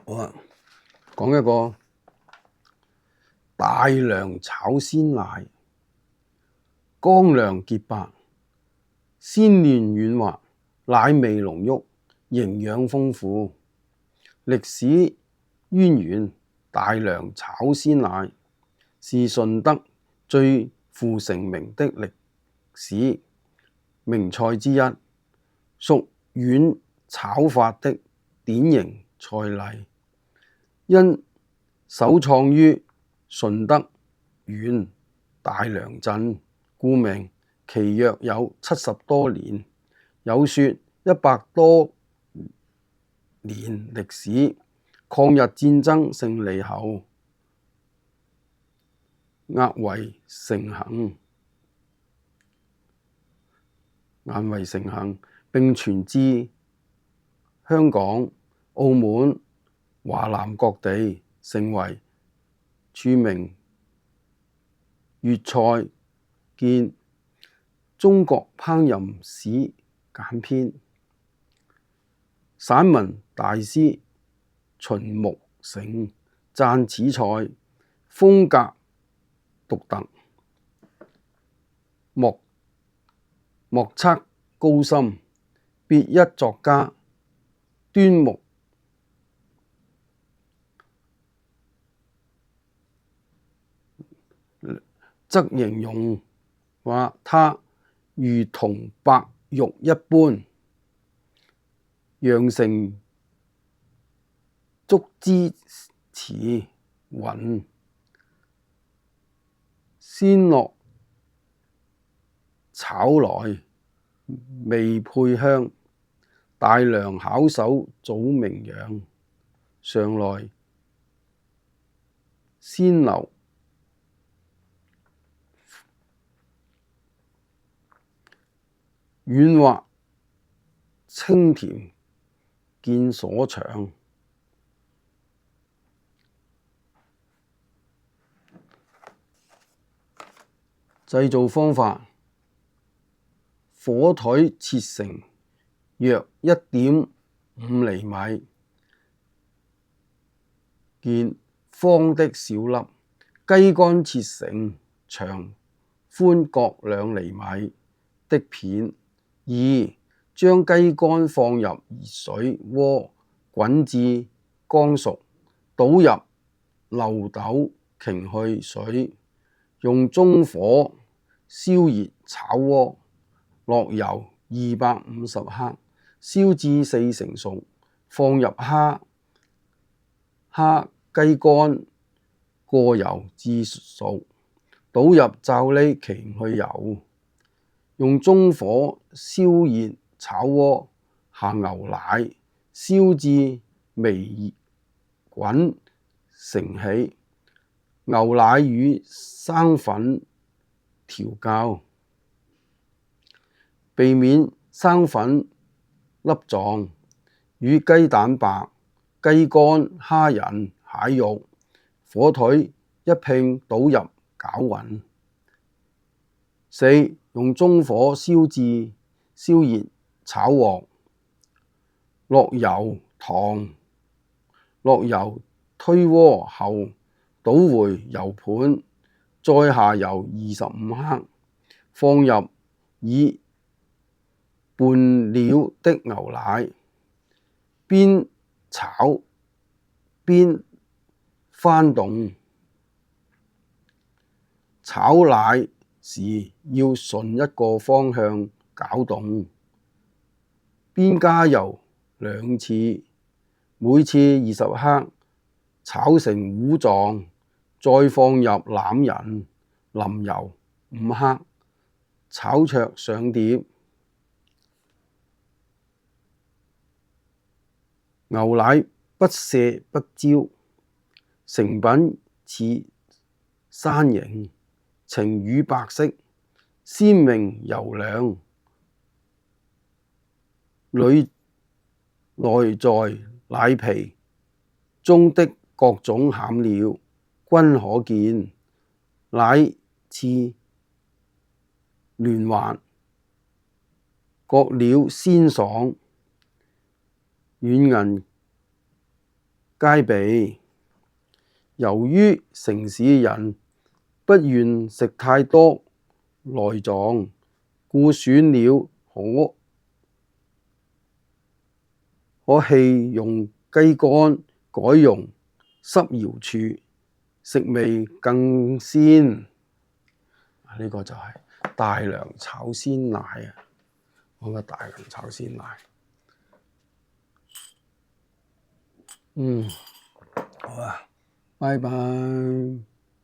好啊，講一個大良炒鮮奶，乾涼潔白，鮮嫩軟滑，奶味濃郁，營養豐富。歷史淵源，大良炒鮮奶是順德最負盛名的歷史名菜之一，屬軟炒法的典型菜例。因首創於順德縣大良鎮，故名，其約有70多年，有說100多年歷史。抗日戰爭勝利後，蔚為盛行，並傳至香港、澳門、華南各地，成為著名粵菜。見《中國烹飪史簡編》，散文大師秦牧繩讚此菜風格獨特，莫測高深。別一作家端木則形容話，它如同白玉一般，羊城竹枝詞韻，鮮酪炒來味配香。大良巧手早名揚，常來鮮流軟滑清甜見所長。製造方法：火腿切成約1.5厘米見方的小粒，雞肝切成長寬各2厘米的片。2. 將雞肝放入熱水鍋滾至剛熟，倒入漏斗擎去水，用中火燒熱炒鍋，落油250克，燒至4成熟，放入蝦雞肝過油至熟，倒入罩呢擎去油，用中火燒熱炒鍋，下牛奶，燒至微滾成起，牛奶與生粉調校，避免生粉粒狀，與雞蛋白、雞肝、蝦仁、蟹肉、火腿一併倒入攪勻。4. 用中火燒熱炒鑊，落油糖，落油推鍋後，倒回油盤，再下油25克，放入已拌了的牛奶，邊炒邊翻動。炒奶時要順一個方向攪動，邊加油2次，每次20克，炒成糊狀，再放入欖仁，淋油5克，炒焯上碟。牛奶不瀉不焦，成品似山形，呈乳白色，鮮明油亮，內在奶皮中的各種餡料均可見，奶翅嫩滑，角料鮮爽，軟韌皆備。由於城市人不願食太多內臟，故選了可棄用雞肝，改用濕瑤柱，食味更鮮。呢個就係大良炒鮮奶啊！我嘅大良炒鮮奶，好啊，拜拜。